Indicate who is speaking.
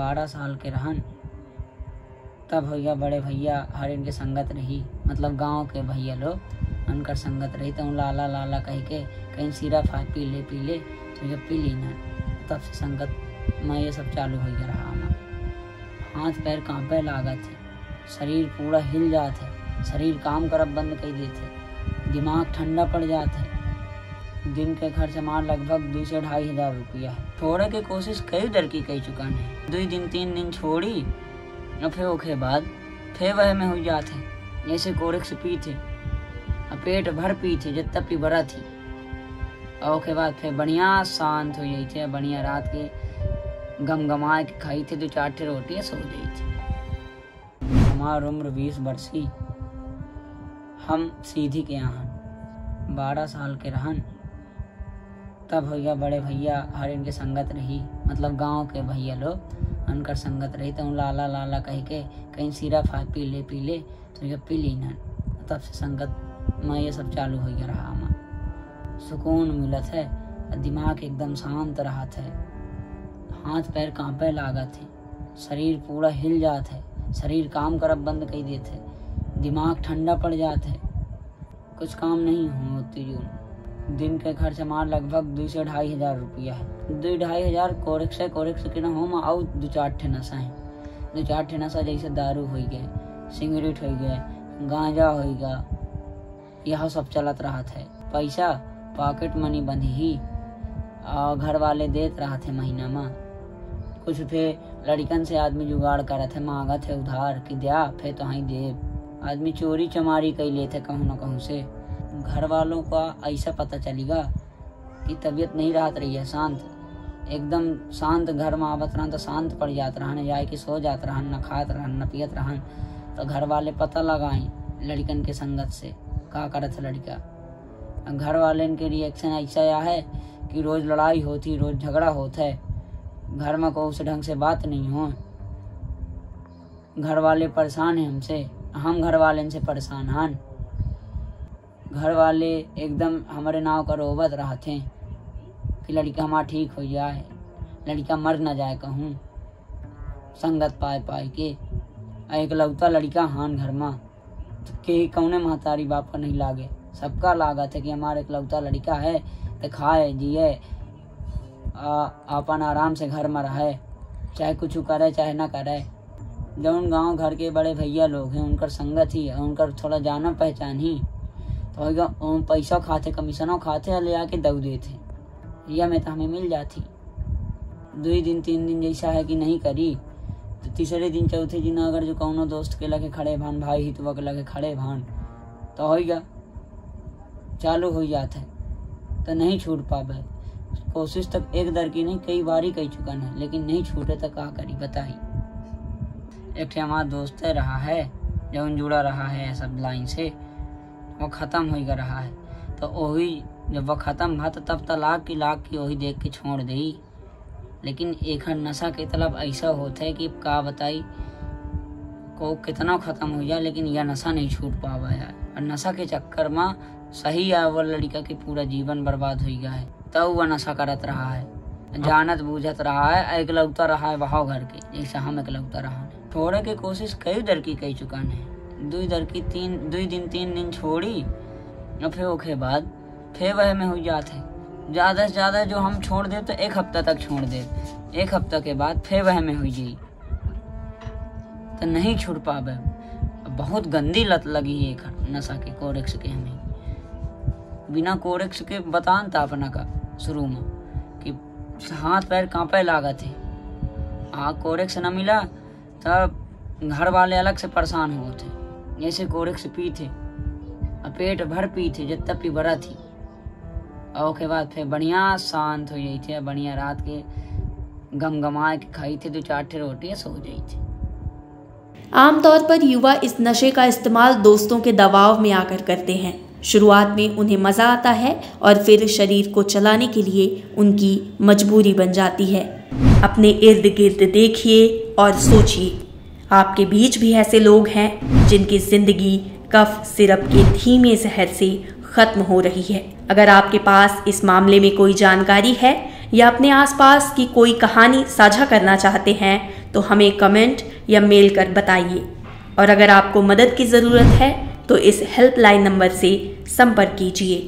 Speaker 1: 12 साल के रहन तब भैया बड़े भैया हर इनके संगत रही, मतलब गांव के भैया लोग उनकर संगत रही। तो लाला लाला कह के कहीं सिरप पी ले तो ये पी ली ना, तब से संगत में ये सब चालू हो गया रहा। हाथ पैर कांपे लागत है, शरीर पूरा हिल जात है, शरीर काम करब बंद कर देते, दिमाग ठंडा पड़ जाता है। दिन के खर्च हमार लगभग 2 से 2.5 हज़ार रुपया है। छोड़े के कोशिश कई दर की कई चुका है, 2 दिन 3 दिन छोड़ी और फिर ओके बाद फिर वह में हो जाते हैं। जैसे कोरिक्स पी थे पेट भर पी थे जितना पी बरा थी, और ओके बाद फिर बढ़िया शांत हो जाई थे, बढ़िया रात के गमगमाए के खाई थे 2-4 रोटियाँ सो गई थी। हमार उम्र 20 वर्षी, हम सीधी के यहाँ 12 साल के रहन तब भैया बड़े भैया हर इनके संगत रही, मतलब गांव के भैया लोग उनकर संगत रही। तो लाला लाला कह के कहीं सिरप पी ले तो ये पी ली ना, तब से संगत में ये सब चालू हो गया रहा। सुकून मिलत है, दिमाग एकदम शांत रहत है, हाथ पैर कांपे लागत है, शरीर पूरा हिल जात है, शरीर काम करब बंद कर देते, दिमाग ठंडा पड़ जाता है, कुछ काम नहीं होती। जो दिन के खर्च हमार लगभग 2 से 2.5 हज़ार रुपया है। 2-2.5 हज़ार कोरिक्स के ना हो आउ 2-4 ठे नशा है, 2-4 ठे नशा जैसे दारू हो गए, सिगरेट हो गए, गांजा हो गया, यह सब चलत रहा है। पैसा पॉकेट मनी बंधी ही और घर वाले देते रहा थे महीना में, कुछ फिर लड़कन से आदमी जुगाड़ करत है, मांगत है उधार कि दिया फिर तो ही दे। आदमी चोरी चमारी कर लेते कहूँ न कहूँ से। घर वालों का ऐसा पता चलेगा कि तबीयत नहीं रहत रही है शांत, एकदम शांत घर में आवत रहन तो शांत पड़ जात रहन, जाए कि सो जात रहन, न खात रहन न पियत रहन। तो घर वाले पता लगाएं लड़कन के संगत से का करत है लड़का। घर वाले के रिएक्शन ऐसा या है कि रोज लड़ाई होती, रोज झगड़ा होता है, घर में को उस ढंग से बात नहीं हो, घर वाले परेशान हैं हमसे, हम घर वाले इनसे परेशान हैं। घर वाले एकदम हमारे नाव का रोबत रहते हैं कि लड़का हमारा ठीक हो जाए, लड़का मर न जाए कहूँ संगत पाए के। एक लौता लड़का हान घर में तो के कौने महतारी बाप का नहीं लागे, सबका लागत है कि हमारा एक लौता लड़का है तो खाए जिए अपन आराम से घर में रहे, चाहे कुछ करे चाहे ना करे। जौन गांव घर के बड़े भैया लोग हैं उनकर संगत ही है, उनकर थोड़ा जाना पहचान ही तो पैसा खाते, कमीशनों खाते ले आके दऊ देते, या में तो हमें मिल जाती। 2 दिन 3 दिन जैसा है कि नहीं करी तो तीसरे दिन चौथे दिन अगर जो कौनो दोस्त के लगे खड़े भान, भाई हितवा के लगे खड़े भान तो हो गया चालू हो जाता है। तो नहीं छूट पावे, कोशिश तक एक दर की नहीं कई बारी कई चुका है, लेकिन नहीं छूटे तो क्या करी बताई। एक हमारा दोस्त रहा है जो जुड़ा रहा है सब लाइन से, वो ख़त्म हो गया रहा है। तो वही जब वह ख़त्म भा तो तब तलाक की वही देख के छोड़ दी। लेकिन एक नशा के तलब ऐसा होता है कि का बताई को कितना ख़त्म हो जाए, लेकिन यह नशा नहीं छूट पावा यार। और नशा के चक्कर में सही है वो लड़का के पूरा जीवन बर्बाद हो गया है। तब वह नशा करत रहा है, जानत बूझत रहा है, एकलौता रहा है वहाँ घर के जैसा हम एकलौता रहा है। छोड़े के कोशिश कई दर की कई चुका है, 2 दिन 3 दिन छोड़ी और फिर ओके बाद फिर वह में हो जाते हैं। ज़्यादा से ज़्यादा जो हम छोड़ दे तो 1 हफ्ता तक छोड़ दे, 1 हफ्ता के बाद फिर वह में हो जाई तो नहीं छूट पावे। बहुत गंदी लत लगी है एक नशा के कोरेक्स के। हमें बिना कोरेक्स के बतान था अपना का शुरू में कि हाथ पैर कांपे लागत है, कोरेक्स न मिला तब घर वाले अलग से परेशान हुए थे। जैसे कोरेक्स पी थे पेट भर पी थे जितना पी बरा थी, और के बाद फिर बढ़िया शांत हो जाई थे, बढ़िया रात के गमगमाए के खाई थे 2-4 रोटियाँ सो जाई थी।
Speaker 2: आमतौर पर युवा इस नशे का इस्तेमाल दोस्तों के दबाव में आकर करते हैं। शुरुआत में उन्हें मज़ा आता है और फिर शरीर को चलाने के लिए उनकी मजबूरी बन जाती है। अपने इर्द गिर्द देखिए और सोचिए, आपके बीच भी ऐसे लोग हैं जिनकी ज़िंदगी कफ सिरप के धीमे जहर से ख़त्म हो रही है। अगर आपके पास इस मामले में कोई जानकारी है या अपने आसपास की कोई कहानी साझा करना चाहते हैं तो हमें कमेंट या मेल कर बताइए। और अगर आपको मदद की ज़रूरत है तो इस हेल्पलाइन नंबर से संपर्क कीजिए।